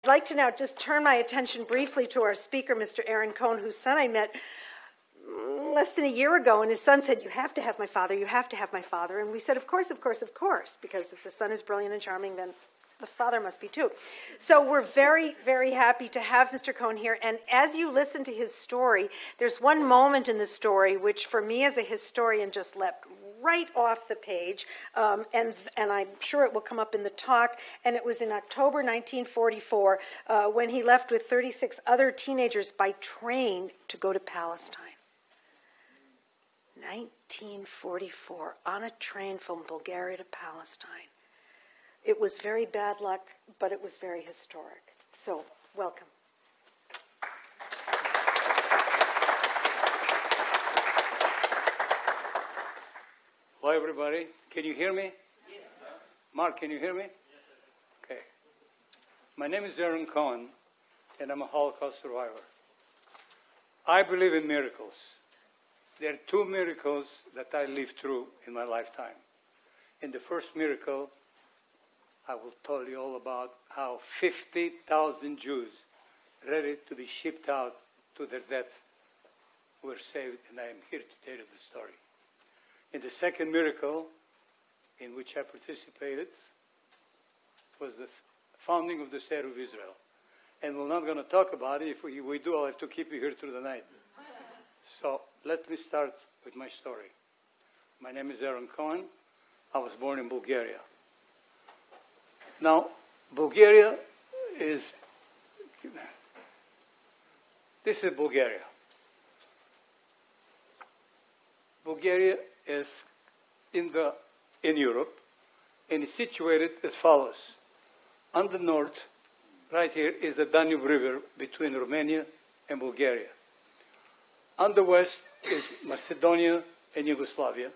I'd like to now just turn my attention briefly to our speaker, Mr. Aaron Cohen, whose son I met less than a year ago, and his son said, "You have to have my father, you have to have my father." And we said, of course, of course, of course, because if the son is brilliant and charming, then the father must be too. So we're very, very happy to have Mr. Cohen here. And as you listen to his story, there's one moment in the story which, for me as a historian, just leapt right off the page, and I'm sure it will come up in the talk, and it was in October 1944 when he left with 36 other teenagers by train to go to Palestine. 1944, on a train from Bulgaria to Palestine. It was very bad luck, but it was very historic. So, welcome. Hello, everybody. Can you hear me? Yes. Mark, can you hear me? Yes, sir. Okay. My name is Aaron Coen, and I'm a Holocaust survivor. I believe in miracles. There are two miracles that I lived through in my lifetime. In the first miracle, I will tell you all about how 50,000 Jews ready to be shipped out to their death were saved, and I am here to tell you the story. In the second miracle, in which I participated, was the founding of the State of Israel. And we're not going to talk about it. If we do, I'll have to keep you here through the night. So let me start with my story. My name is Aaron Coen. I was born in Bulgaria. Now, Bulgaria is... This is Bulgaria. Bulgaria is in Europe, and is situated as follows. On the north, right here, is the Danube River between Romania and Bulgaria. On the west is Macedonia and Yugoslavia.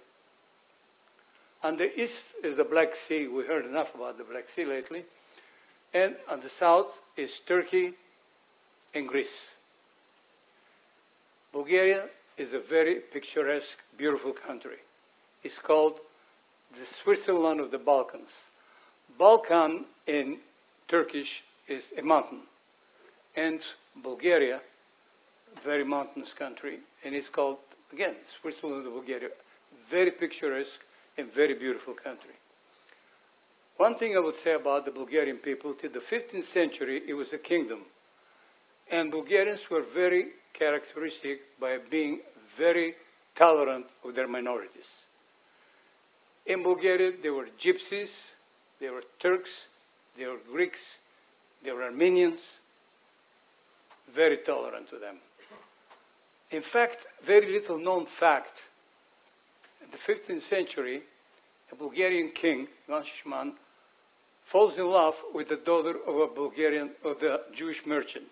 On the east is the Black Sea. We heard enough about the Black Sea lately. And on the south is Turkey and Greece. Bulgaria is a very picturesque, beautiful country. It's called the Switzerland of the Balkans. Balkan in Turkish is a mountain. And Bulgaria, a very mountainous country, and it's called, again, Switzerland of Bulgaria. Very picturesque and very beautiful country. One thing I would say about the Bulgarian people, till the 15th century, it was a kingdom. And Bulgarians were very characteristic by being very tolerant of their minorities. In Bulgaria, there were Gypsies, there were Turks, there were Greeks, there were Armenians, very tolerant to them. In fact, very little known fact, in the 15th century, a Bulgarian king, Ivan Shishman, falls in love with the daughter of the Jewish merchant.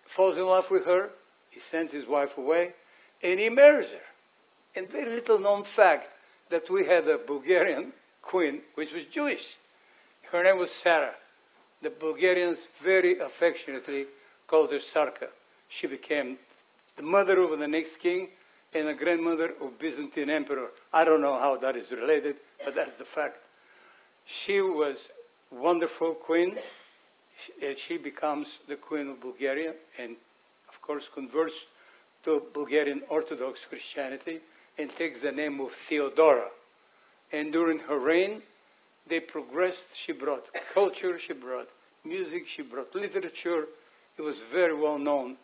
Falls in love with her, he sends his wife away, and he marries her. And very little known fact that we had a Bulgarian queen which was Jewish. Her name was Sarah. The Bulgarians very affectionately called her Sarka. She became the mother of the next king and a grandmother of Byzantine emperor. I don't know how that is related, but that's the fact. She was a wonderful queen. She becomes the queen of Bulgaria and, of course, converts to Bulgarian Orthodox Christianity and takes the name of Theodora. And during her reign, they progressed. She brought culture, she brought music, she brought literature. It was very well known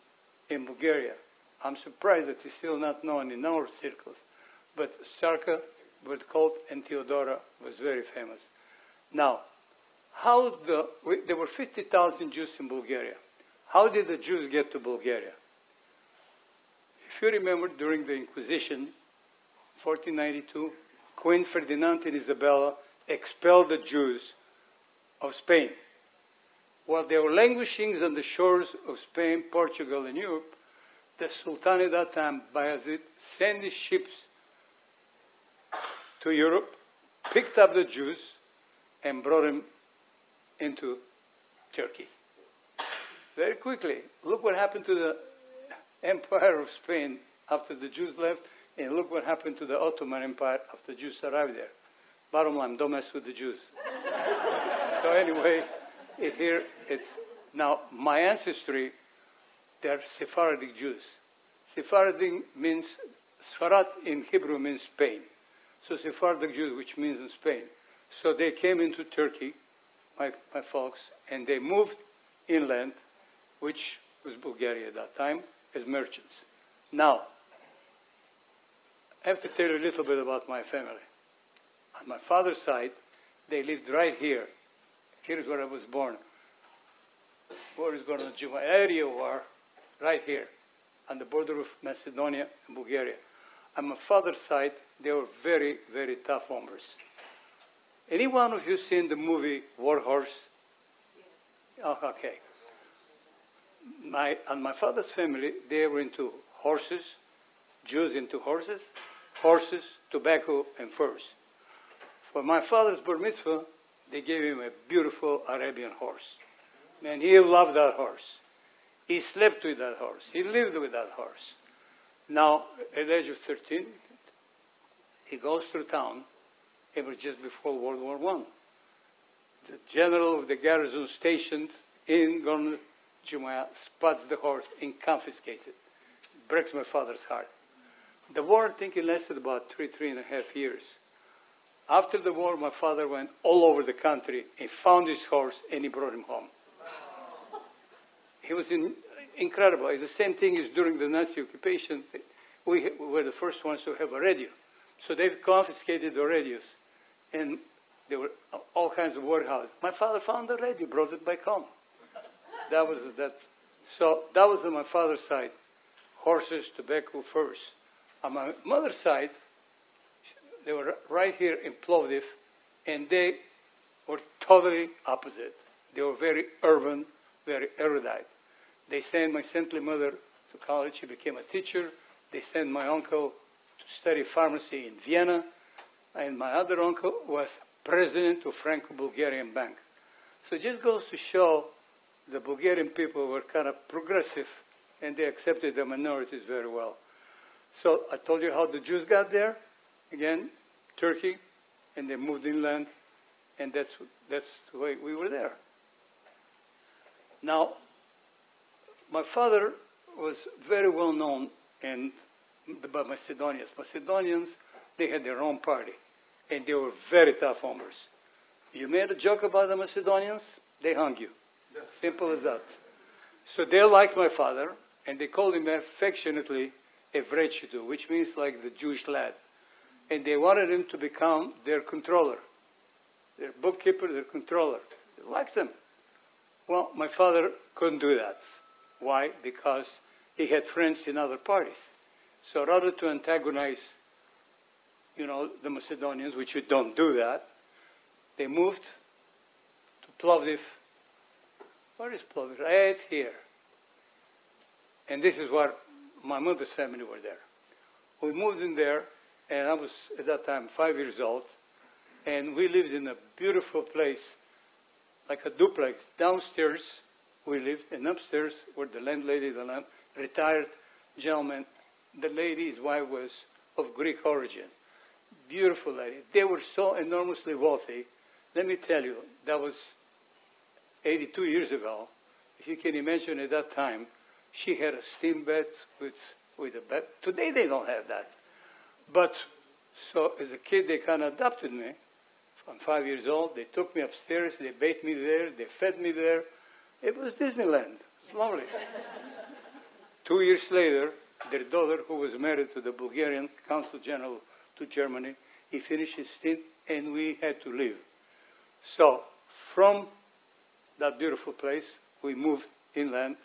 in Bulgaria. I'm surprised that it's still not known in our circles. But Sarka, but called, and Theodora was very famous. Now, there were 50,000 Jews in Bulgaria. How did the Jews get to Bulgaria? If you remember, during the Inquisition, 1492, Queen Ferdinand and Isabella expelled the Jews of Spain. While they were languishing on the shores of Spain, Portugal, and Europe, the Sultan at that time, Bayezid, sent his ships to Europe, picked up the Jews, and brought them into Turkey. Very quickly. Look what happened to the Empire of Spain after the Jews left, and look what happened to the Ottoman Empire after the Jews arrived there. Bottom line, don't mess with the Jews. So anyway, Now, my ancestry, they're Sephardic Jews. Sephardic means, Sfarad in Hebrew means Spain. So Sephardic Jews, which means in Spain. So they came into Turkey, my folks, and they moved inland, which was Bulgaria at that time, as merchants. Now, I have to tell you a little bit about my family. On my father's side, they lived right here. Here's where I was born. Where is going to my area war, right here, on the border of Macedonia and Bulgaria. On my father's side, they were very, very tough hombres. Any one of you seen the movie War Horse? Yes. Oh, okay. On my father's family, they were into horses, Jews into horses, tobacco, and furs. For my father's bar mitzvah, they gave him a beautiful Arabian horse. Man, he loved that horse. He slept with that horse. He lived with that horse. Now, at the age of 13, he goes through town. It was just before World War I. The general of the garrison stationed in Gorno Jumaya spots the horse and confiscates it. Breaks my father's heart. The war, I think, it lasted about 3.5 years. After the war, my father went all over the country and found his horse, and he brought him home. He was incredible. The same thing is during the Nazi occupation. We were the first ones to have a radio. So they confiscated the radios. And there were all kinds of warehouses. My father found the radio, brought it back home. So that was on my father's side. Horses, tobacco, furs. On my mother's side, they were right here in Plovdiv, and they were totally opposite. They were very urban, very erudite. They sent my saintly mother to college. She became a teacher. They sent my uncle to study pharmacy in Vienna. And my other uncle was president of Franco-Bulgarian Bank. So it just goes to show the Bulgarian people were kind of progressive, and they accepted the minorities very well. So I told you how the Jews got there. Again, Turkey, and they moved inland, and that's the way we were there. Now, my father was very well known by Macedonians. Macedonians, they had their own party, and they were very tough hombres. You made a joke about the Macedonians, they hung you. Simple as that. So they liked my father, and they called him affectionately Evrechitu, which means like the Jewish lad. And they wanted him to become their controller, their bookkeeper, their controller. They liked him. Well, my father couldn't do that. Why? Because he had friends in other parties. So rather to antagonize, the Macedonians, which we don't do that, they moved to Plovdiv. Where is Plovdiv? Right here. And this is where my mother's family were there. We moved in there, and I was, at that time, 5 years old, and we lived in a beautiful place, like a duplex. Downstairs, we lived, and upstairs were the landlady, retired gentleman. The lady, his wife, was of Greek origin. Beautiful lady. They were so enormously wealthy. Let me tell you, that was 82 years ago. If you can imagine at that time, she had a steam bed with a bed. Today they don't have that. But, so as a kid, they kind of adopted me. I'm 5 years old. They took me upstairs. They bathed me there. They fed me there. It was Disneyland. It was lovely. 2 years later, their daughter, who was married to the Bulgarian Consul General to Germany, he finished his stint, and we had to leave. So from that beautiful place, we moved inland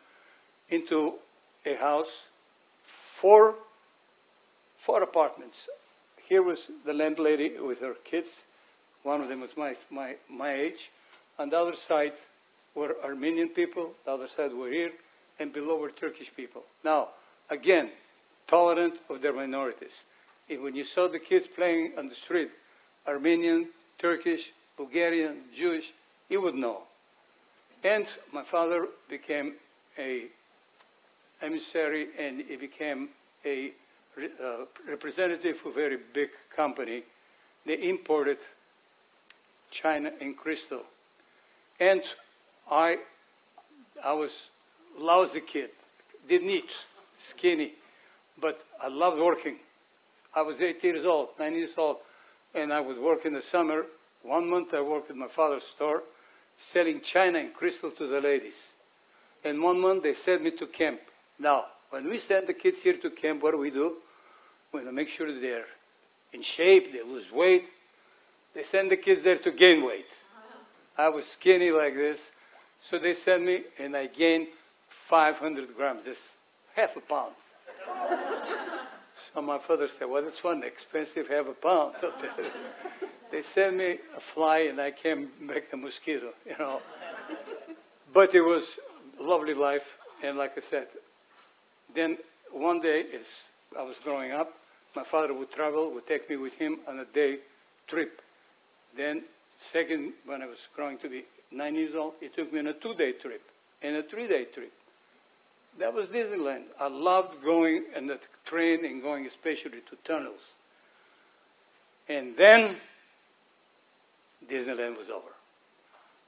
into a house, four apartments. Here was the landlady with her kids. One of them was my age. On the other side were Armenian people. The other side were here. And below were Turkish people. Now, again, tolerant of their minorities. And when you saw the kids playing on the street, Armenian, Turkish, Bulgarian, Jewish, you would know. And my father became a emissary, and he became a representative of a very big company. They imported China and crystal. And I was a lousy kid, didn't eat, skinny, but I loved working. I was 8 years old, 9 years old, and I would work in the summer. 1 month I worked at my father's store, selling china and crystal to the ladies. And 1 month they sent me to camp. Now, when we send the kids here to camp, what do? We want to make sure they're in shape, they lose weight. They send the kids there to gain weight. I was skinny like this, so they sent me, and I gained 500 grams, just half a pound. So my father said, well, that's one expensive half a pound. They sent me a fly, and I came back a mosquito, you know. But it was a lovely life, and like I said, then one day, as I was growing up, my father would travel, would take me with him on a day trip. Then, second, when I was growing to be 9 years old, he took me on a 2-day trip and a 3-day trip. That was Disneyland. I loved going on the train and going especially to tunnels. And then, Disneyland was over.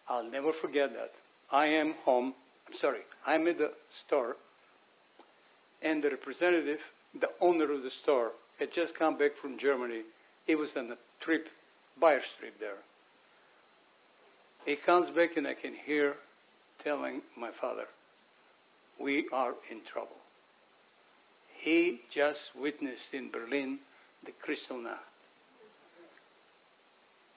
I'll never forget that. I'm at the store, and the representative, the owner of the store, had just come back from Germany. He was on a trip, buyer's trip there. He comes back, and I can hear telling my father, we are in trouble. He just witnessed in Berlin the Kristallnacht.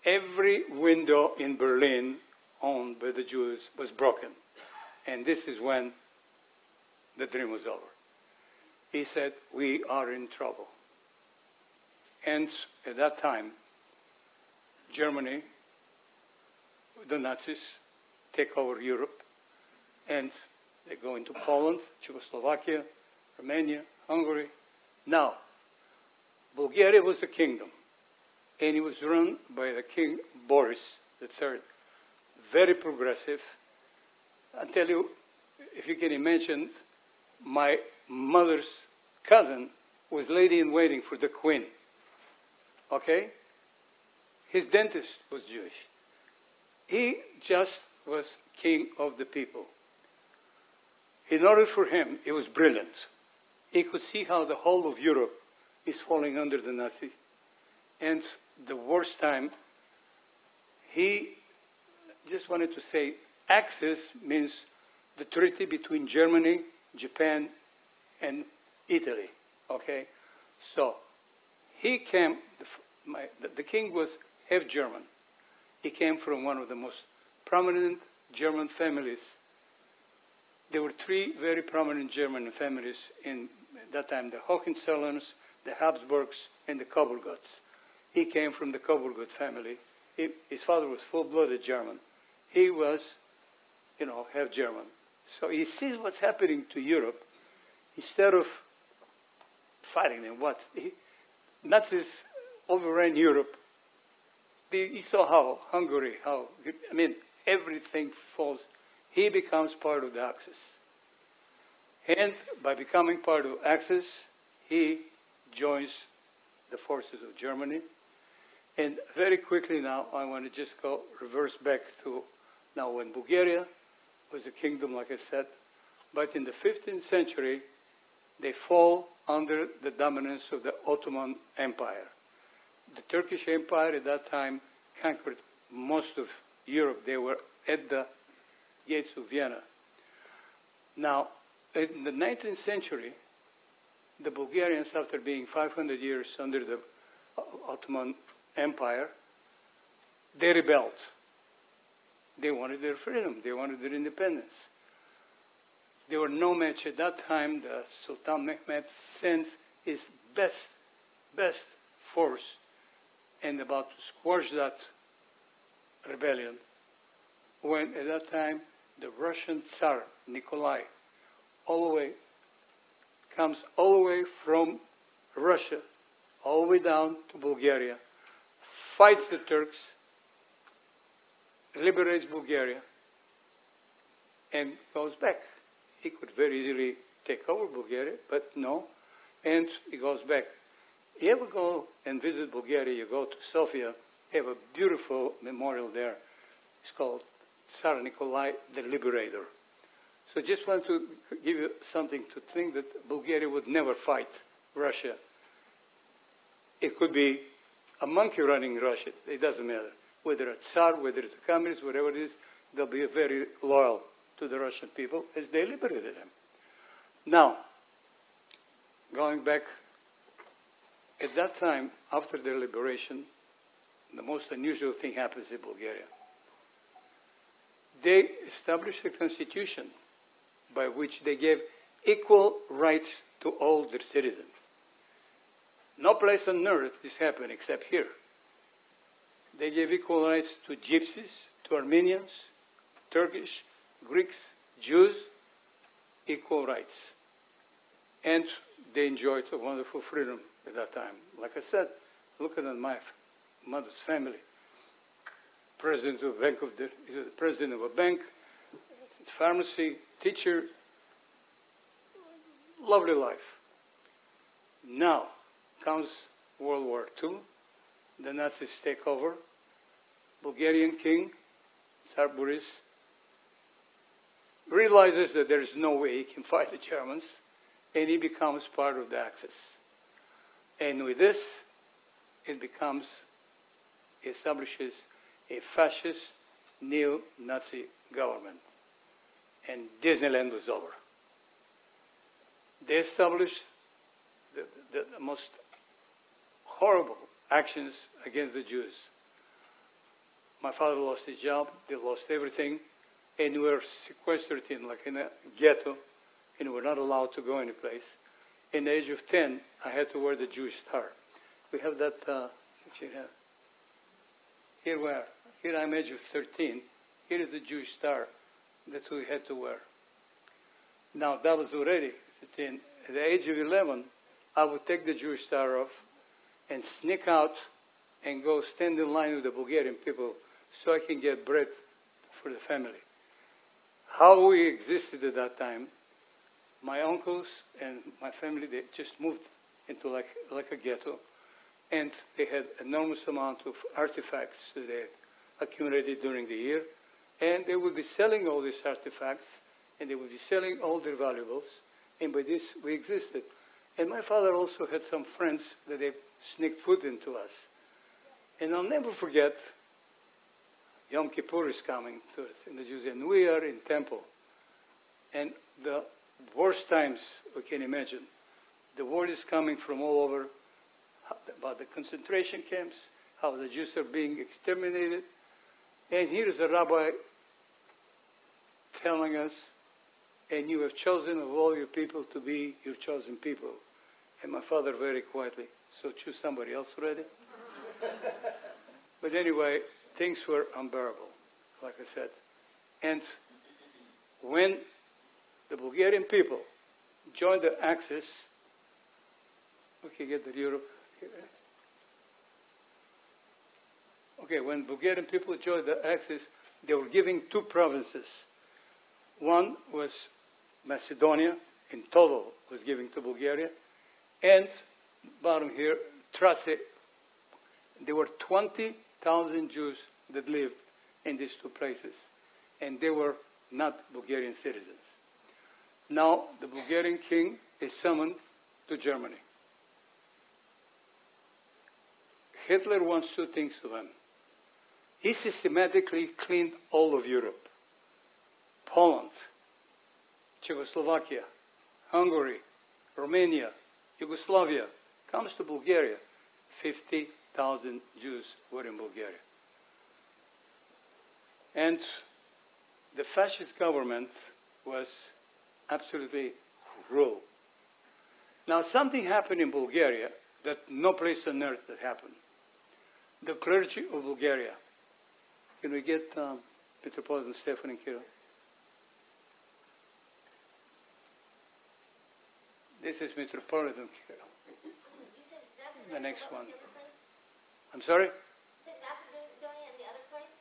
Every window in Berlin owned by the Jews was broken. And this is when the dream was over. He said, we are in trouble. And at that time, Germany, the Nazis, take over Europe, and they go into Poland, Czechoslovakia, Romania, Hungary. Now, Bulgaria was a kingdom, and it was run by the King Boris III, very progressive. I'll tell you, if you can imagine, my mother's cousin was lady-in-waiting for the queen. Okay? His dentist was Jewish. He just was king of the people. In order for him, it was brilliant. He could see how the whole of Europe is falling under the Nazi. And the worst time, he just wanted to say, Axis means the treaty between Germany, Japan, and Italy. Okay? So, he came, the king was half German. He came from one of the most prominent German families. There were 3 very prominent German families in that time, the Hohenzollerns, the Habsburgs, and the Coburgots. He came from the Coburgot family. His father was full-blooded German. He was, half German. So he sees what's happening to Europe. Instead of fighting them, Nazis overran Europe. He saw how Hungary, everything falls. He becomes part of the Axis. And by becoming part of Axis, he joins the forces of Germany. And very quickly now, I want to just go reverse back to now when Bulgaria was a kingdom, like I said. But in the 15th century, they fall under the dominance of the Ottoman Empire. The Turkish Empire at that time conquered most of Europe. They were at the gates of Vienna. Now, in the 19th century, the Bulgarians, after being 500 years under the Ottoman Empire, they rebelled. They wanted their freedom. They wanted their independence. They were no match at that time. The Sultan Mehmed sent his best force and about to squash that rebellion, when at that time the Russian Tsar Nikolai comes all the way from Russia, all the way down to Bulgaria, fights the Turks, liberates Bulgaria, and goes back. He could very easily take over Bulgaria, but no, and he goes back. You ever go and visit Bulgaria, you go to Sofia, they have a beautiful memorial there. It's called Tsar Nikolai, the liberator. So just want to give you something to think that Bulgaria would never fight Russia. It could be a monkey running Russia. It doesn't matter. Whether a Tsar, whether it's a communist, whatever it is, they'll be very loyal to the Russian people as they liberated them. Now, going back, at that time, after their liberation, the most unusual thing happens in Bulgaria. They established a constitution by which they gave equal rights to all their citizens. No place on earth this happened except here. They gave equal rights to gypsies, to Armenians, Turkish, Greeks, Jews, equal rights. And they enjoyed a wonderful freedom at that time. Like I said, look at my mother's family. President of a bank, pharmacy, teacher, lovely life. Now comes World War II, the Nazis take over, Bulgarian king, Tsar Boris, realizes that there is no way he can fight the Germans, and he becomes part of the Axis. And with this, it establishes a fascist neo-Nazi government. And Disneyland was over. They established the most horrible actions against the Jews. My father lost his job, they lost everything, and we were sequestered in a ghetto, and we were not allowed to go any place. In the age of 10, I had to wear the Jewish star. We have that, if you have. Here we are. Here I'm age of 13. Here is the Jewish star that we had to wear. Now, that was already 15. At the age of 11, I would take the Jewish star off and sneak out and go stand in line with the Bulgarian people so I can get bread for the family. How we existed at that time, my uncles and my family, they just moved into like a ghetto, and they had enormous amount of artifacts that they had accumulated during the year, and they would be selling all these artifacts, and they would be selling all their valuables, and by this we existed. And my father also had some friends that they sneaked food into us. And I'll never forget, Yom Kippur is coming to us in the Jews, and we are in temple. And the worst times we can imagine. The word is coming from all over about the concentration camps, how the Jews are being exterminated. And here is a rabbi telling us, and you have chosen of all your people to be your chosen people. And my father very quietly, so choose somebody else already? But anyway, things were unbearable, like I said. And when the Bulgarian people joined the Axis, okay, get the Europe here. Okay, when Bulgarian people joined the Axis, they were giving two provinces. One was Macedonia, in total, was giving to Bulgaria. And bottom here, Trace. There were 20,000 Jews that lived in these two places. And they were not Bulgarian citizens. Now, the Bulgarian king is summoned to Germany. Hitler wants two things to him. He systematically cleaned all of Europe. Poland, Czechoslovakia, Hungary, Romania, Yugoslavia, comes to Bulgaria. 50,000 Jews were in Bulgaria. And the fascist government was absolutely rule. Now, something happened in Bulgaria that no place on earth had happened. The clergy of Bulgaria. Can we get Metropolitan Stefan and Kirill? This is Metropolitan Kirill. The next one. I'm sorry? You said Macedonia and the other place?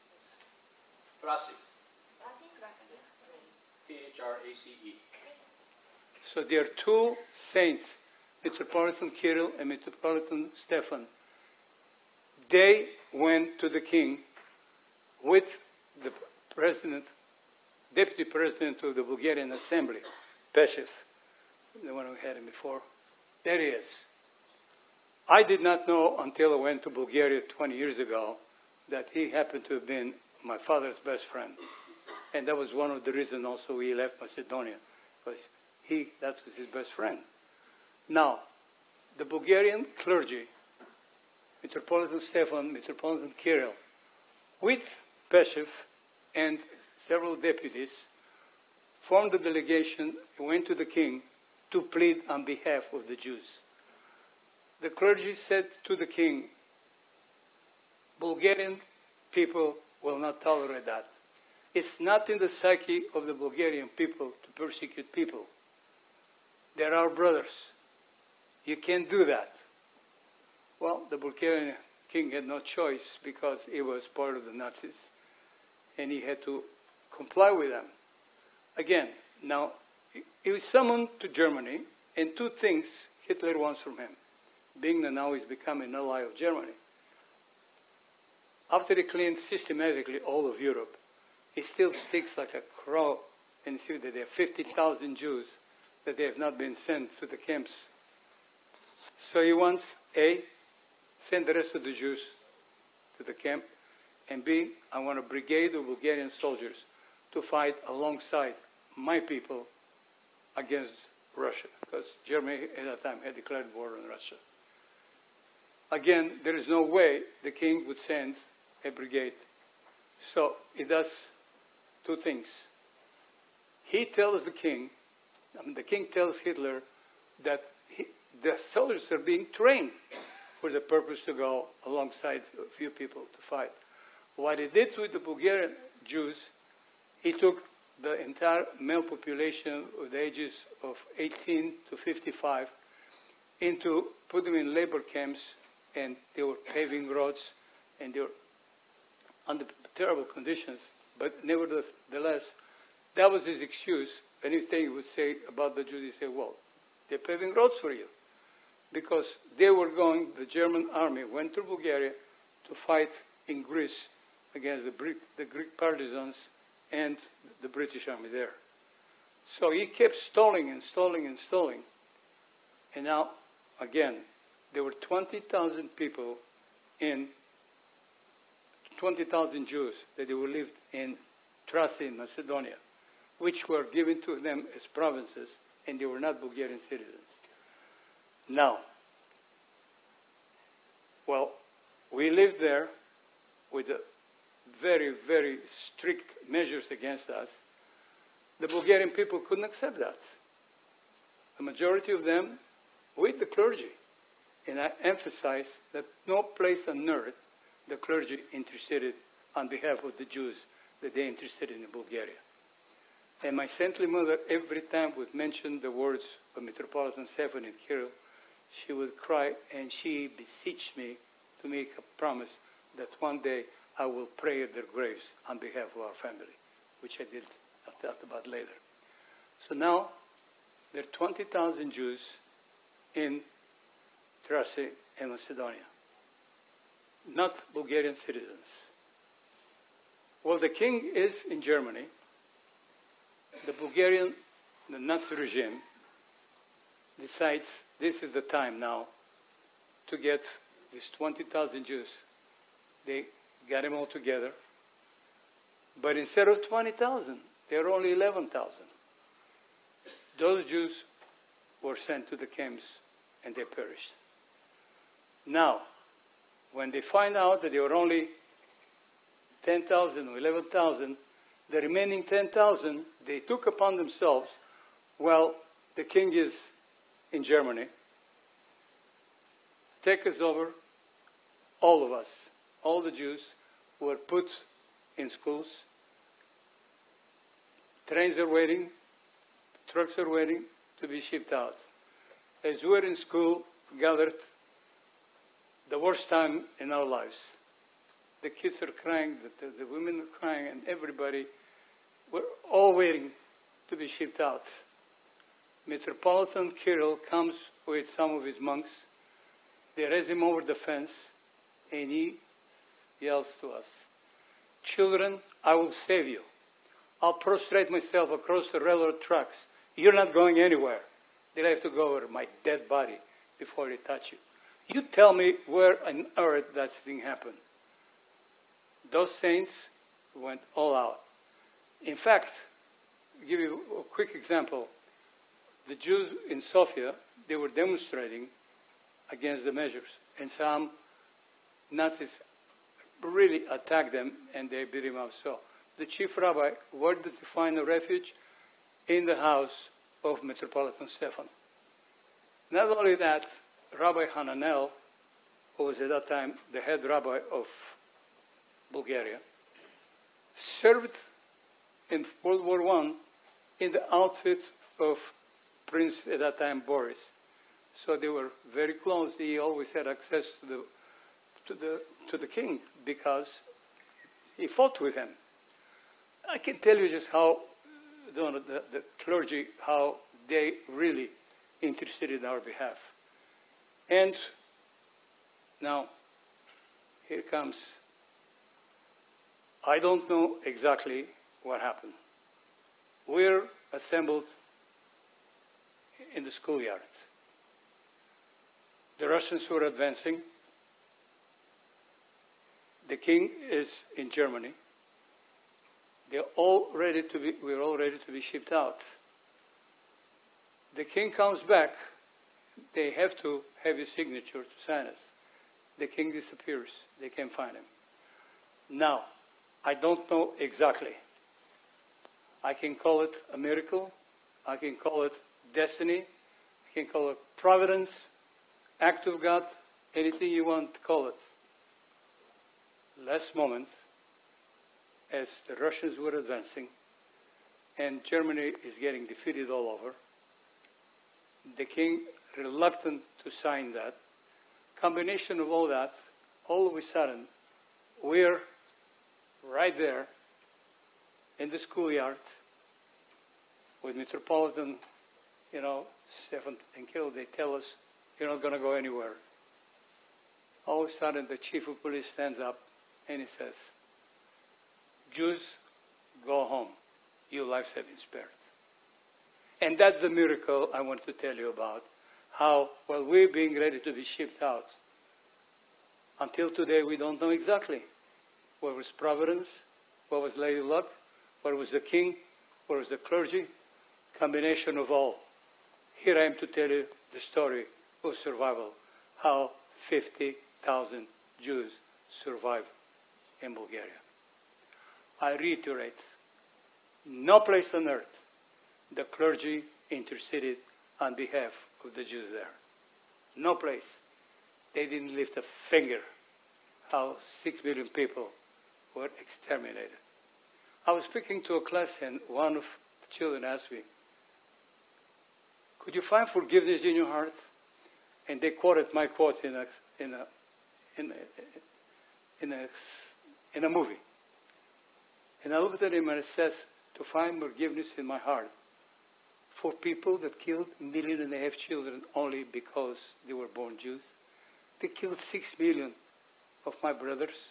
Trace. T-H-R-A-C-E. So there are two saints, Metropolitan Kirill and Metropolitan Stefan. They went to the king with the deputy president of the Bulgarian Assembly, Peshev, the one who had him before. There he is. I did not know until I went to Bulgaria 20 years ago that he happened to have been my father's best friend. And that was one of the reasons also he left Macedonia, because that was his best friend. Now, the Bulgarian clergy, Metropolitan Stefan, Metropolitan Kirill, with Peshev and several deputies, formed a delegation and went to the king to plead on behalf of the Jews. The clergy said to the king, Bulgarian people will not tolerate that. It's not in the psyche of the Bulgarian people to persecute people. They're our brothers. You can't do that. Well, the Bulgarian king had no choice because he was part of the Nazis, and he had to comply with them. Again, now, he was summoned to Germany, and two things Hitler wants from him, being that now he's become an ally of Germany. After he cleaned systematically all of Europe, he still sticks like a crow, and you see that there are 50,000 Jews that they have not been sent to the camps. So he wants, A, send the rest of the Jews to the camp, and B, I want a brigade of Bulgarian soldiers to fight alongside my people against Russia, because Germany at that time had declared war on Russia. Again, there is no way the king would send a brigade. So he does two things. He tells the king tells Hitler that the soldiers are being trained for the purpose to go alongside a few people to fight. What he did with the Bulgarian Jews, he took the entire male population of the ages of 18 to 55 put them in labor camps, and they were paving roads, and they were under terrible conditions. But nevertheless, that was his excuse. Anything he would say about the Jews, he said, well, they're paving roads for you. Because the German army went to Bulgaria to fight in Greece against the Greek partisans and the British army there. So he kept stalling and stalling and stalling. And now, again, there were 20,000 people 20,000 Jews that they lived in Thrace in Macedonia, which were given to them as provinces, and they were not Bulgarian citizens. Now, well, we lived there with very, very strict measures against us. The Bulgarian people couldn't accept that. The majority of them with the clergy. And I emphasize that no place on earth the clergy interceded on behalf of the Jews that they interceded in Bulgaria. And my saintly mother, every time would mention the words of Metropolitan Stefan and Kirill, she would cry and she beseeched me to make a promise that one day I will pray at their graves on behalf of our family, which I did after about later. So now there are 20,000 Jews in Thrace and Macedonia, not Bulgarian citizens. Well, the king is in Germany. The Nazi regime decides this is the time now to get these 20,000 Jews. They got them all together. But instead of 20,000, there are only 11,000. Those Jews were sent to the camps and they perished. Now, when they find out that there were only 10,000 or 11,000, the remaining 10,000, they took upon themselves, well, the king is in Germany, take us over, all of us, all the Jews were put in schools, trains are waiting, trucks are waiting to be shipped out. As we're in school, gathered, the worst time in our lives. The kids are crying, the women are crying, and everybody, we're all waiting to be shipped out. Metropolitan Kirill comes with some of his monks. They raise him over the fence, and he yells to us, "Children, I will save you. I'll prostrate myself across the railroad tracks. You're not going anywhere. They'll have to go over my dead body before they touch you. You tell me where on earth that thing happened. Those saints went all out. In fact, I'll give you a quick example. The Jews in Sofia, they were demonstrating against the measures. And some Nazis really attacked them and they beat him up. So the chief rabbi, where does he find a refuge? In the house of Metropolitan Stephan. Not only that, Rabbi Hananel, who was at that time the head rabbi of Bulgaria, served in World War I in the outfit of Prince at that time Boris. So they were very close. He always had access to the king because he fought with him. I can tell you just how the clergy, how they really interceded on our behalf. And now, here comes, I don't know exactly what happened. We're assembled in the schoolyard. The Russians were advancing. The king is in Germany. We're all ready to be shipped out. The king comes back. They have to have his signature to sign it. The king disappears. They can't find him. Now, I don't know exactly. I can call it a miracle. I can call it destiny. I can call it providence, act of God, anything you want to call it. Last moment, as the Russians were advancing and Germany is getting defeated all over, the king, reluctant to sign that, combination of all that, all of a sudden, we're right there in the schoolyard with Metropolitan, Stephan and Kill. They tell us, you're not going to go anywhere. All of a sudden, the chief of police stands up and he says, Jews, go home. Your lives have been spared. And that's the miracle I want to tell you about. How, while we're being ready to be shipped out, until today we don't know exactly where was providence, where was Lady Luck, where was the king, where was the clergy, combination of all. Here I am to tell you the story of survival, how 50,000 Jews survived in Bulgaria. I reiterate, no place on earth the clergy interceded on behalf of the Jews there. No place. They didn't lift a finger how 6 million people were exterminated. I was speaking to a class and one of the children asked me, could you find forgiveness in your heart? And they quoted my quote in a movie. And I looked at him and I said, to find forgiveness in my heart for people that killed 1.5 million children only because they were born Jews. They killed 6 million of my brothers.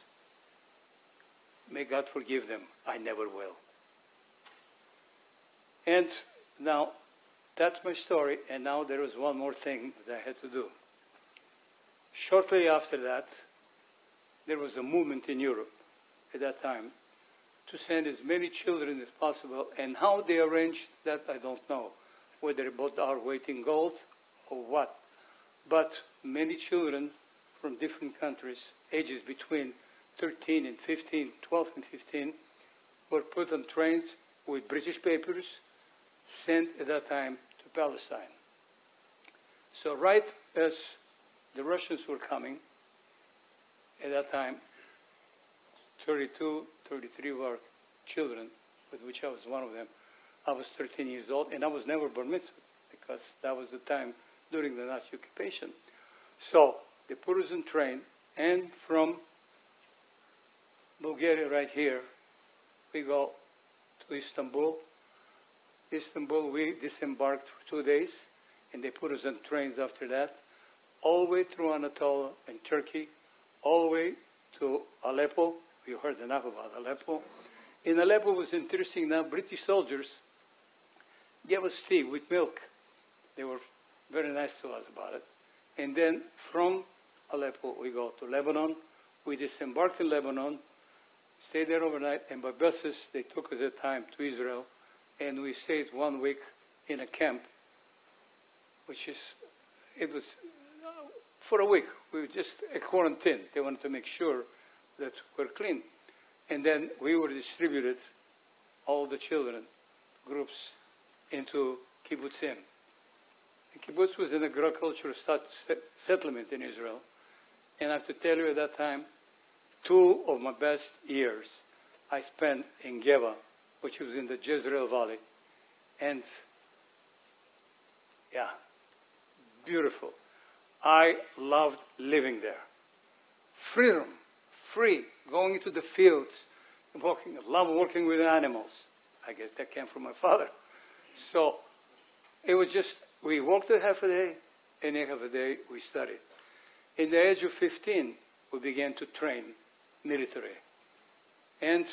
May God forgive them. I never will. And now, that's my story. And now there was one more thing that I had to do. Shortly after that, there was a movement in Europe at that time to send as many children as possible. And how they arranged that, I don't know. Whether they bought our weight in gold or what. But many children from different countries, ages between 13 and 15, 12 and 15, were put on trains with British papers, sent at that time to Palestine. So right as the Russians were coming, at that time, 32, 33 were children, with which I was one of them. I was 13 years old, and I was never bar mitzvah, because that was the time during the Nazi occupation. So they put us on train, and from Bulgaria right here, we go to Istanbul. Istanbul, we disembarked for 2 days, and they put us on trains after that, all the way through Anatolia and Turkey, all the way to Aleppo. You heard enough about Aleppo. In Aleppo, it was interesting now, British soldiers gave us tea with milk. They were very nice to us about it. And then from Aleppo, we go to Lebanon. We disembarked in Lebanon, stayed there overnight, and by buses, they took us at time to Israel, and we stayed 1 week in a camp, it was for a week. We were just a quarantine. They wanted to make sure that we're clean. And then we were distributed, all the children, groups, into kibbutzim. The kibbutz was an agricultural settlement in Israel. And I have to tell you, at that time, 2 of my best years I spent in Geba, which was in the Jezreel Valley. And, yeah, beautiful. I loved living there. Freedom, free, going into the fields, walking. I love working with animals. I guess that came from my father. So it was just, we worked a half a day, and a half a day we studied. In the age of 15, we began to train military. And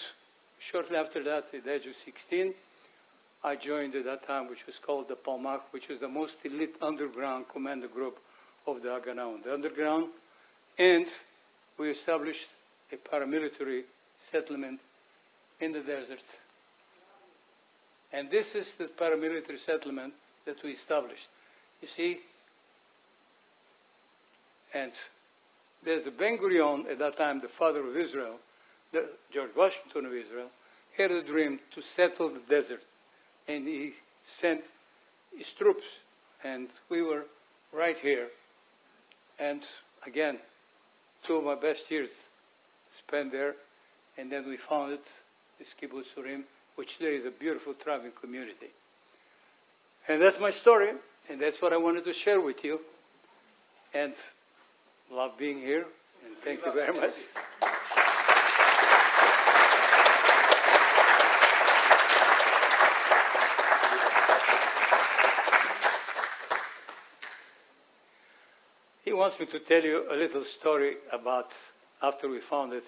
shortly after that, at the age of 16, I joined at that time, which was called the Palmach, which was the most elite underground commander group of the Haganah, the underground. And we established a paramilitary settlement in the desert. And this is the paramilitary settlement that we established. You see, and there's a Ben Gurion, at that time the father of Israel, the George Washington of Israel, had a dream to settle the desert. And he sent his troops, and we were right here. And again, 2 of my best years spent there. And then we founded this kibbutz Urim, which there is a beautiful thriving community. And that's my story, and that's what I wanted to share with you. And love being here, and thank you very much. He wants me to tell you a little story about after we founded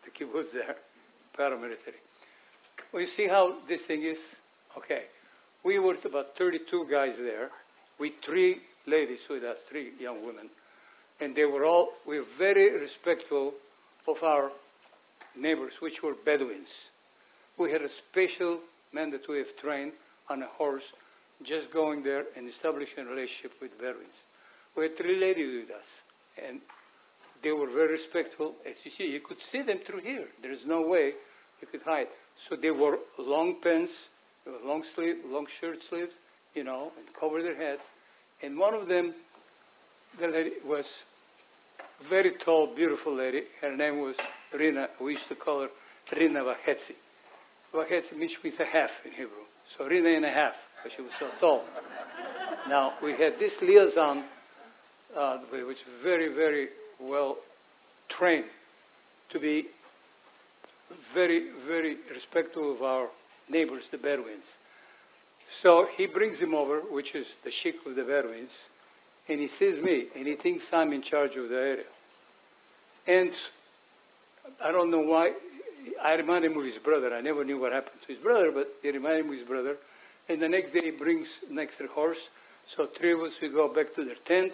the kibbutz there, paramilitary. Well, you see how this thing is? Okay. We were about 32 guys there, with 3 ladies with us, 3 young women. And we were very respectful of our neighbors, which were Bedouins. We had a special man that we have trained on a horse, just going there and establishing a relationship with Bedouins. We had 3 ladies with us, and they were very respectful. As you see, you could see them through here. There is no way you could hide. So they wore long pants, long shirt sleeves, and covered their heads. And one of them, the lady was a very tall, beautiful lady. Her name was Rina. We used to call her Rina Vachetzi. Vachetzi means a half in Hebrew. So Rina and a half, because she was so tall. Now, we had this liaison, which was very, very well trained to be very, very respectful of our neighbors, the Bedouins. So he brings him over, which is the sheikh of the Bedouins, and he sees me, and he thinks I'm in charge of the area. And I don't know why, I remind him of his brother. I never knew what happened to his brother, but he reminded him of his brother. And the next day he brings an extra horse. So 3 of us, we go back to their tent.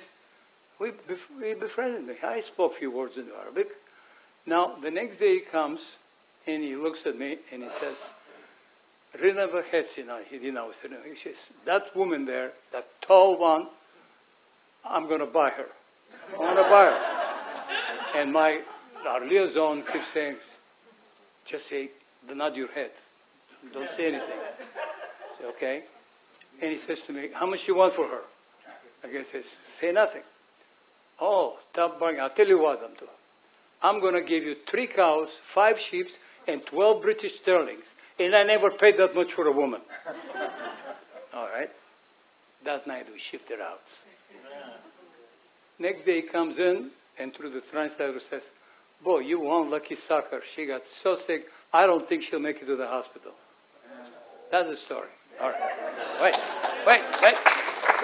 We befriended him. I spoke a few words in Arabic. Now, the next day he comes, and he looks at me, and he says, Rina Vachetzi, now he didn't know her name. He says, that woman there, that tall one, I'm going to buy her. I want to buy her. And our liaison keeps saying, just say, nod your head. Don't say anything. I say, okay. And he says to me, how much you want for her? I guess he says, say nothing. Oh, stop buying. I'll tell you what I'm doing. I'm going to give you 3 cows, 5 sheep, and 12 British sterlings. And I never paid that much for a woman. All right. That night we shifted out. Next day he comes in, and through the translator says, boy, you one lucky sucker. She got so sick, I don't think she'll make it to the hospital. That's the story. All right. Wait.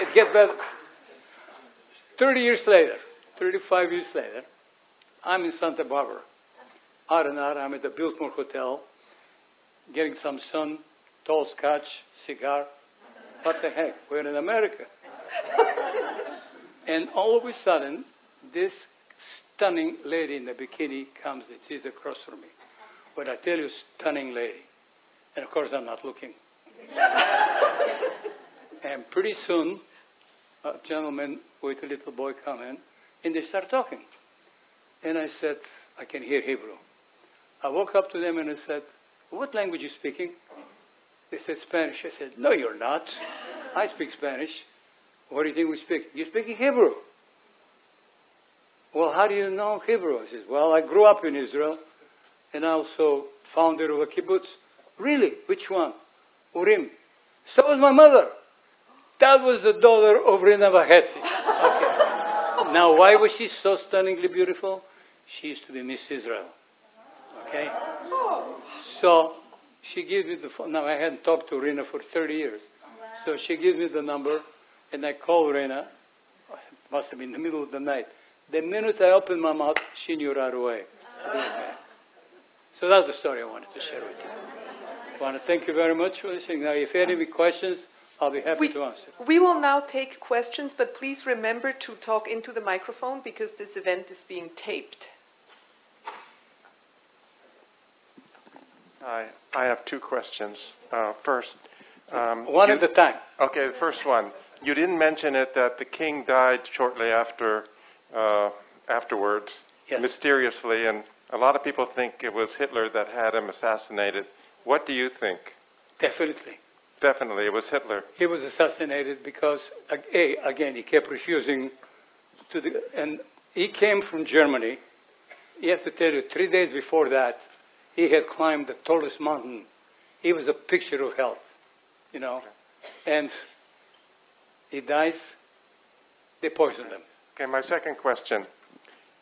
It gets better. 30 years later, 35 years later, I'm in Santa Barbara. I'm at the Biltmore Hotel. getting some sun, tall scotch, cigar. What the heck? We're in America. And all of a sudden, this stunning lady in the bikini comes and sits across from me. But I tell you, stunning lady. And of course, I'm not looking. And pretty soon, a gentleman with a little boy come in, and they start talking. And I said, I can hear Hebrew. I walk up to them and I said, what language are you speaking? They said, Spanish. I said, no, you're not. I speak Spanish. What do you think we speak? You're speaking Hebrew. Well, how do you know Hebrew? I said, well, I grew up in Israel, and also founder of a kibbutz. Really? Which one? Urim. So was my mother. That was the daughter of Rina Vahetzi. Okay. Now, why was she so stunningly beautiful? She used to be Miss Israel. Okay? So she gives me the phone. Now, I hadn't talked to Rina for 30 years. So she gives me the number, and I call Rina. It must have been in the middle of the night. The minute I opened my mouth, she knew right away. So that's the story I wanted to share with you. I want to thank you very much for listening. Now, if you have any questions, I'll be happy to answer. We will now take questions, but please remember to talk into the microphone because this event is being taped. I have two questions. First, one at a time. Okay, the first one. You didn't mention it that the king died shortly afterwards, yes, mysteriously, and a lot of people think it was Hitler that had him assassinated. What do you think? Definitely. Definitely, it was Hitler. He was assassinated because, again, he kept refusing to and he came from Germany. You have to tell you, 3 days before that, he had climbed the tallest mountain. He was a picture of health, you know. And he dies, they poisoned him. Okay, my second question.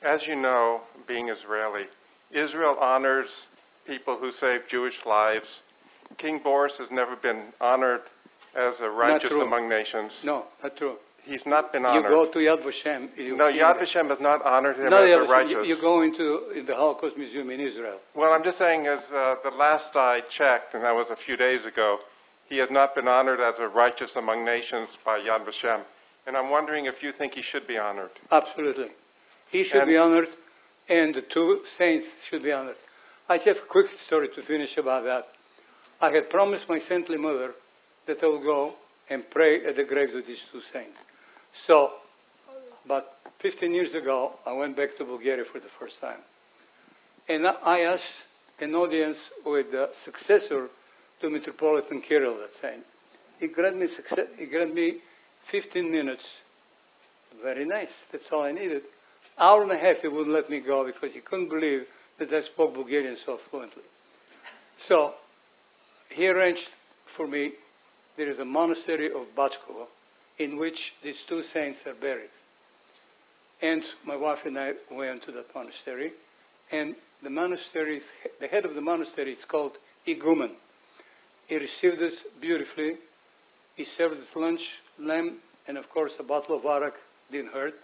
As you know, being Israeli, Israel honors people who saved Jewish lives. King Boris has never been honored as a righteous among nations. No, not true. He's not been honored. You go to Yad Vashem. No, Yad Vashem has not honored him as a righteous. You go in the Holocaust Museum in Israel. Well, I'm just saying, as the last I checked, and that was a few days ago, he has not been honored as a righteous among nations by Yad Vashem. And I'm wondering if you think he should be honored. Absolutely. He should be honored, and the two saints should be honored. I just have a quick story to finish about that. I had promised my saintly mother that I will go and pray at the graves of these two saints. So, about 15 years ago, I went back to Bulgaria for the first time. And I asked an audience with the successor to Metropolitan Kirill, that saint. He granted me 15 minutes. Very nice. That's all I needed. Hour and a half, he wouldn't let me go because he couldn't believe that I spoke Bulgarian so fluently. So, he arranged for me, there is a monastery of Bachkovo in which these two saints are buried. And my wife and I went to that monastery, and the head of the monastery is called Igumen. He received us beautifully. He served us lunch, lamb, and of course a bottle of arak, didn't hurt.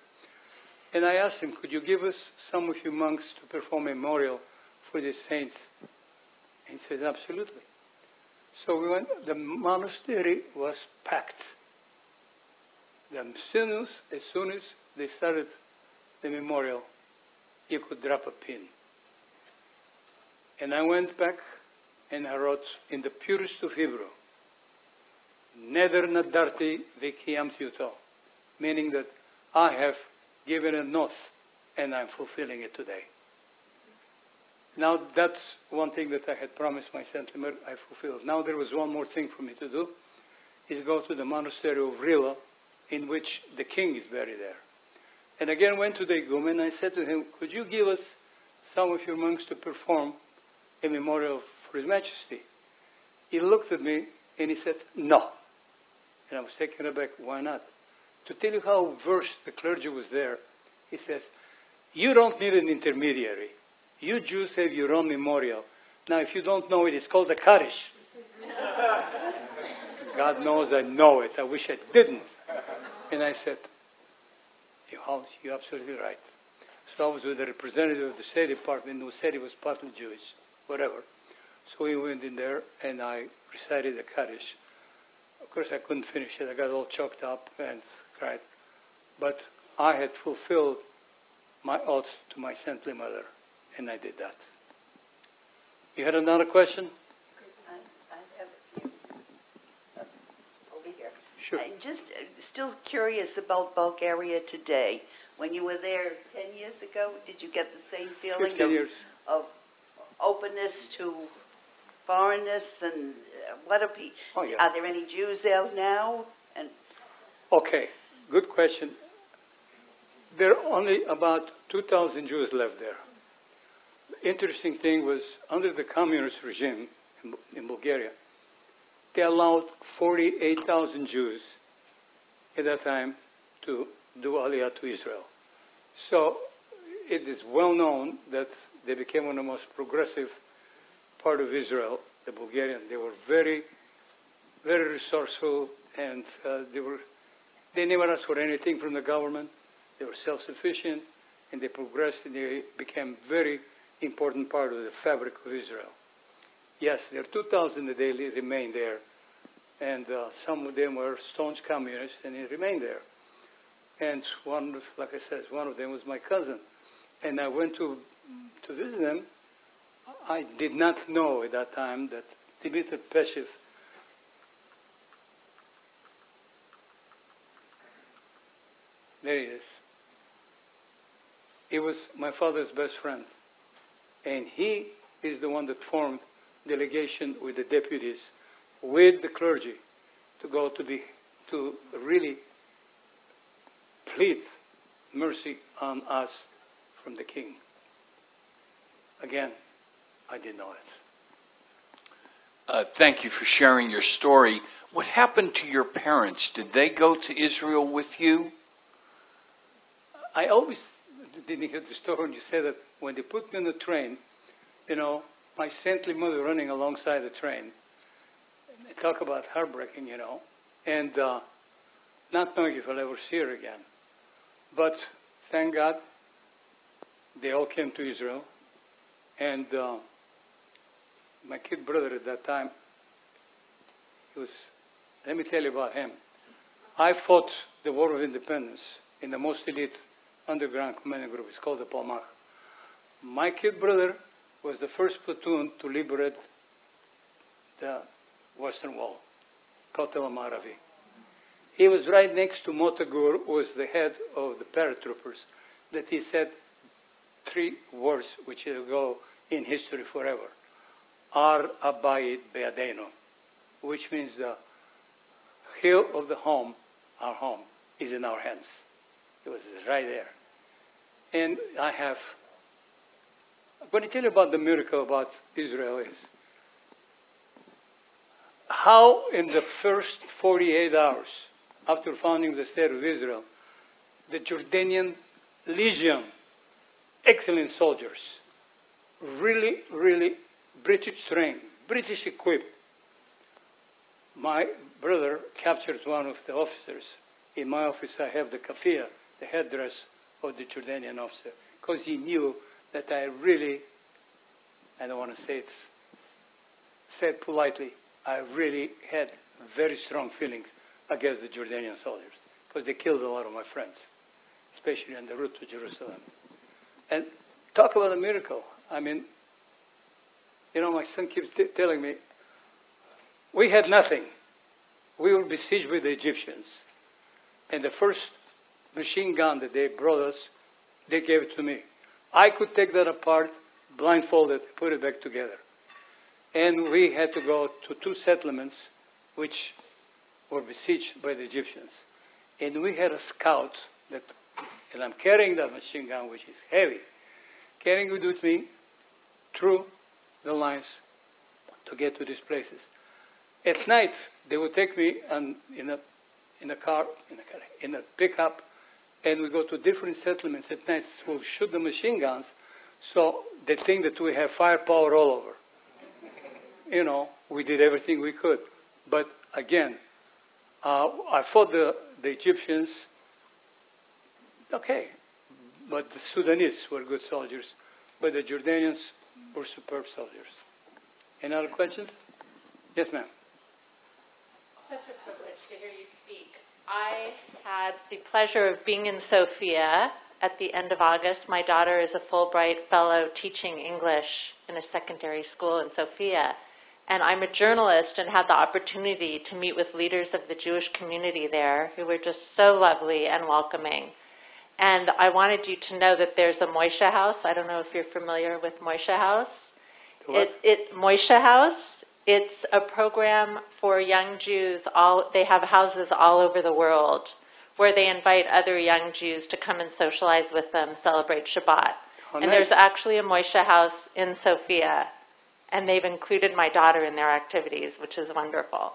And I asked him, could you give us some of you monks to perform a memorial for these saints? And he said, absolutely. So we went, the monastery was packed. As soon as they started the memorial, you could drop a pin. And I went back and I wrote in the purest of Hebrew, Neder nadarti v'kiyamti uto, meaning that I have given an oath and I'm fulfilling it today. Now that's one thing that I had promised my saintly mother, I fulfilled. Now there was one more thing for me to do, is go to the monastery of Rila, in which the king is buried there. And again went to the Igumen and I said to him, could you give us some of your monks to perform a memorial for His Majesty? He looked at me and he said, no. And I was taken aback, why not? To tell you how versed the clergy was there, he says, you don't need an intermediary. You Jews have your own memorial. Now, if you don't know it, it's called a Kaddish. God knows I know it. I wish I didn't. And I said, you're absolutely right. So I was with the representative of the State Department who said he was partly Jewish, whatever. So we went in there, and I recited the Kaddish. Of course, I couldn't finish it. I got all choked up and cried. But I had fulfilled my oath to my saintly mother, and I did that. You had another question? I have a few over here. Sure. I'm just still curious about Bulgaria today. When you were there 10 years ago, did you get the same feeling 15 years. of openness to foreignness? And what are people? Oh, yeah. Are there any Jews there now? And Okay, good question. There are only about 2,000 Jews left there. The interesting thing was, under the communist regime in Bulgaria, they allowed 48,000 Jews at that time to do Aliyah to Israel. So it is well known that they became one of the most progressive part of Israel, the Bulgarian. They were very, very resourceful, and they never asked for anything from the government. They were self-sufficient, and they progressed, and they became very important part of the fabric of Israel. Yes, there are 2,000 that they remain there, and some of them were staunch communists, and they remained there. And one, like I said, one of them was my cousin. And I went to visit them. I did not know at that time that Dmitry Peshev, there he is. He was my father's best friend. And he is the one that formed delegation with the deputies, with the clergy, to go to really plead mercy on us from the king. Again, I didn't know it. Thank you for sharing your story. What happened to your parents? Did they go to Israel with you? I always didn't hear the story when you said that when they put me on the train, my saintly mother running alongside the train. They talk about heartbreaking, and not knowing if I'll ever see her again. But thank God, they all came to Israel. And my kid brother at that time, let me tell you about him. I fought the War of Independence in the most elite underground commanding group. It's called the Palmach. My kid brother was the first platoon to liberate the Western Wall, Kotel Maravi. He was right next to Motagur, who was the head of the paratroopers, that he said 3 words which will go in history forever. Ar Abayit Be'adeno, which means the hill of the home, our home, is in our hands. It was right there. And I'm going to tell you about the miracle about Israel is how in the first 48 hours after founding the State of Israel, the Jordanian Legion, excellent soldiers, really, really British trained, British equipped. My brother captured one of the officers. In my office I have the kafia, the headdress of the Jordanian officer, because he knew that I don't want to say it politely, I really had very strong feelings against the Jordanian soldiers, because they killed a lot of my friends, especially on the route to Jerusalem. And talk about a miracle. I mean, my son keeps telling me, we had nothing. We were besieged by the Egyptians. And the first machine gun that they brought us, they gave it to me. I could take that apart, blindfolded, put it back together. And we had to go to 2 settlements which were besieged by the Egyptians. And we had a scout and I'm carrying that machine gun, which is heavy, carrying it with me through the lines to get to these places. At night, they would take me in a pickup, and we go to different settlements at night. We'll shoot the machine guns, so they think that we have firepower all over. We did everything we could. But again, I fought the Egyptians, okay, but the Sudanese were good soldiers, but the Jordanians were superb soldiers. Any other questions? Yes, ma'am. Such a privilege to hear you speak. I had the pleasure of being in Sofia at the end of August. My daughter is a Fulbright fellow teaching English in a secondary school in Sofia. And I'm a journalist and had the opportunity to meet with leaders of the Jewish community there who were just so lovely and welcoming. And I wanted you to know that there's a Moshe House. I don't know if you're familiar with Moshe House. Moshe House. It's a program for young Jews. They have houses all over the world where they invite other young Jews to come and socialize with them, celebrate Shabbat. Oh, and nice. there's actually a Moshe House in Sofia, and they've included my daughter in their activities, which is wonderful,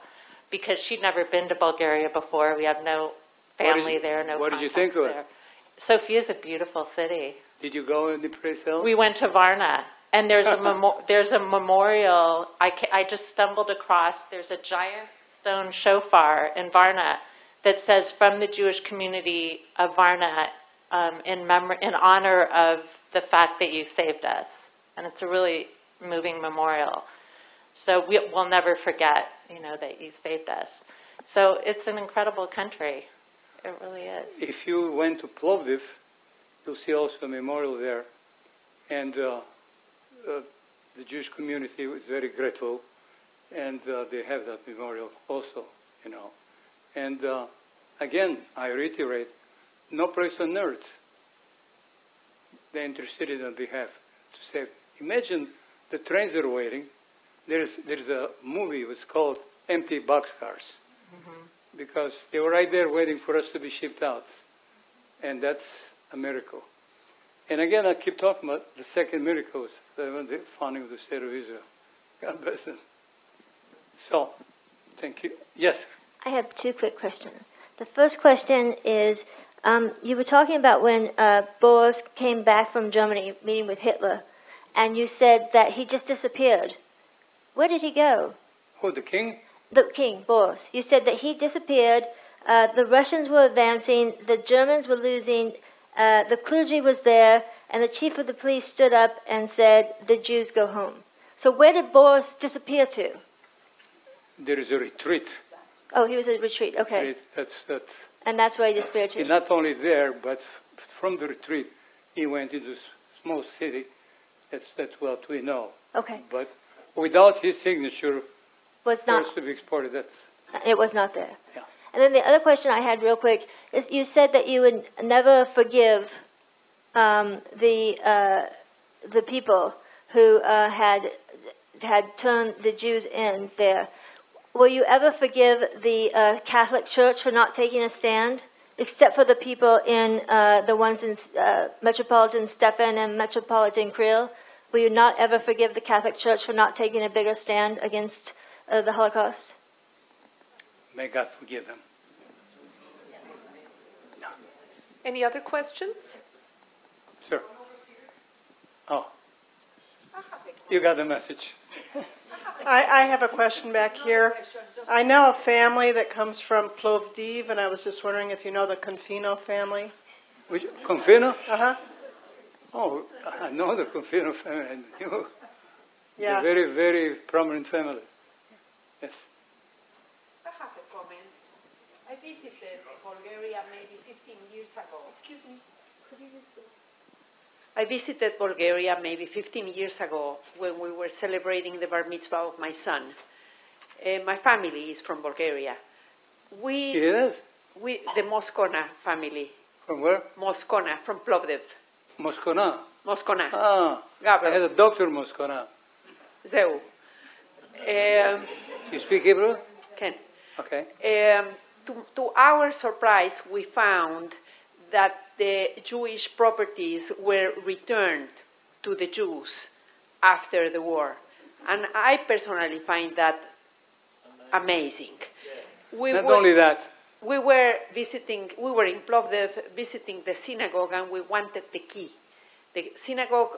because she'd never been to Bulgaria before. We have no family there, no What did you contacts think of there. it? Sofia's a beautiful city. Did you go in the praise hill? We went to Varna, and there's a memorial. I just stumbled across. There's a giant stone shofar in Varna that says, "From the Jewish community of Varna, in honor of the fact that you saved us." And it's a really moving memorial. So we'll never forget, that you saved us. So it's an incredible country. It really is. If you went to Plovdiv, you'll see also a memorial there. And the Jewish community was very grateful. And they have that memorial also, And again, I reiterate, no place on earth they interceded on behalf to save. Imagine the trains are waiting. There's a movie, it was called Empty Boxcars. Mm-hmm. Because they were right there waiting for us to be shipped out. And that's a miracle. And again, I keep talking about the second miracle, the founding of the State of Israel. God bless them. So, thank you. Yes? I have two quick questions. The first question is, you were talking about when Boris came back from Germany, meeting with Hitler, and you said that he just disappeared. Where did he go? Who, the king? The king, Boris. You said that he disappeared, the Russians were advancing, the Germans were losing, the clergy was there, and the chief of the police stood up and said, "The Jews go home." So where did Boris disappear to? There is a retreat. Oh, he was at a retreat. Okay. That's And that's where he disappeared to. He's not only there, but from the retreat, he went into a small city. That's what we know. Okay. But without his signature, Was for not. us to be exported, It was not there. Yeah. And then the other question I had real quick is, you said that you would never forgive the people who had turned the Jews in there. Will you ever forgive the Catholic Church for not taking a stand, except for the people in the ones in Metropolitan Stefan and Metropolitan Kriel? Will you not ever forgive the Catholic Church for not taking a bigger stand against the Holocaust? May God forgive them. No. Any other questions? Sir. Oh. You got the message. I have a question back here. I know a family that comes from Plovdiv, and I was just wondering if you know the Confino family. Which, Confino? Uh-huh. Oh, I know the Confino family. Yeah. A very, very prominent family. Yes. I have a comment. I visited Bulgaria maybe 15 years ago. Excuse me. Could you use the... I visited Bulgaria maybe 15 years ago when we were celebrating the bar mitzvah of my son. My family is from Bulgaria. Yes? The Moskona family. From where? Moskona, from Plovdiv. Moskona. Moskona. Ah, Gabriel. I had a doctor Moskona. Zeu. You speak Hebrew? Ken. Okay. To our surprise, we found that the Jewish properties were returned to the Jews after the war. And I personally find that amazing. Not only that. We were in Plovdiv visiting the synagogue, and we wanted the key. The synagogue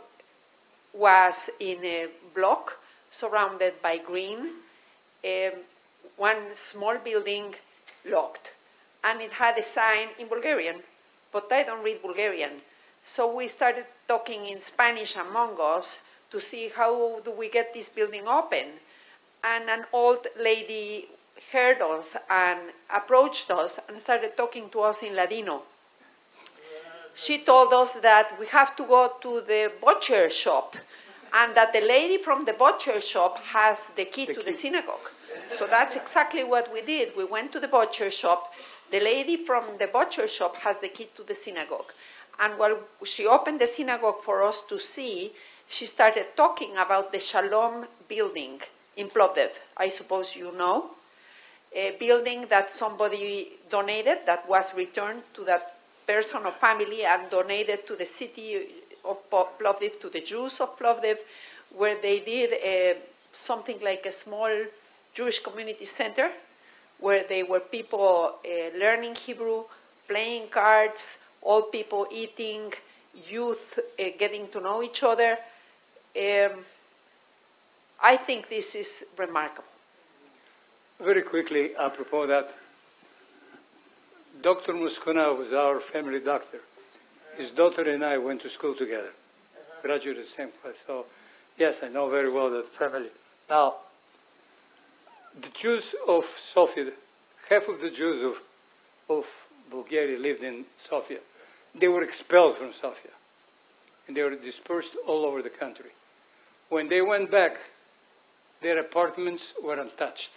was in a block surrounded by green, one small building locked. And it had a sign in Bulgarian, but I don't read Bulgarian. So we started talking in Spanish among us to see how do we get this building open. And an old lady heard us and approached us and started talking to us in Ladino. She told us that we have to go to the butcher shop and that the lady from the butcher shop has the key to the synagogue. So that's exactly what we did. We went to the butcher shop. The lady from the butcher shop has the key to the synagogue. And while she opened the synagogue for us to see, she started talking about the Shalom building in Plovdiv. I suppose you know. A building that somebody donated that was returned to that person or family and donated to the city of Plovdiv, to the Jews of Plovdiv, where they did something like a small Jewish community center, where they were people learning Hebrew, playing cards, old people eating, youth getting to know each other. I think this is remarkable. Very quickly, apropos that, Dr. Muscona was our family doctor. His daughter and I went to school together, graduated the same class. So, yes, I know very well that family. Now, the Jews of Sofia, half of the Jews of Bulgaria lived in Sofia. They were expelled from Sofia, and they were dispersed all over the country. When they went back, their apartments were untouched.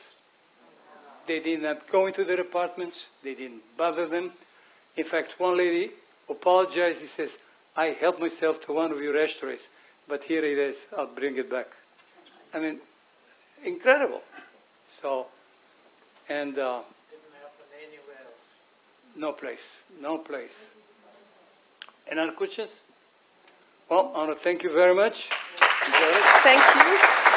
They did not go into their apartments. They didn't bother them. In fact, one lady apologized. He says, I helped myself to one of your ashtrays, but here it is. I'll bring it back. I mean, incredible. So, and didn't happen anywhere else. No place. Any other questions? Well, I want to thank you very much. Thank you.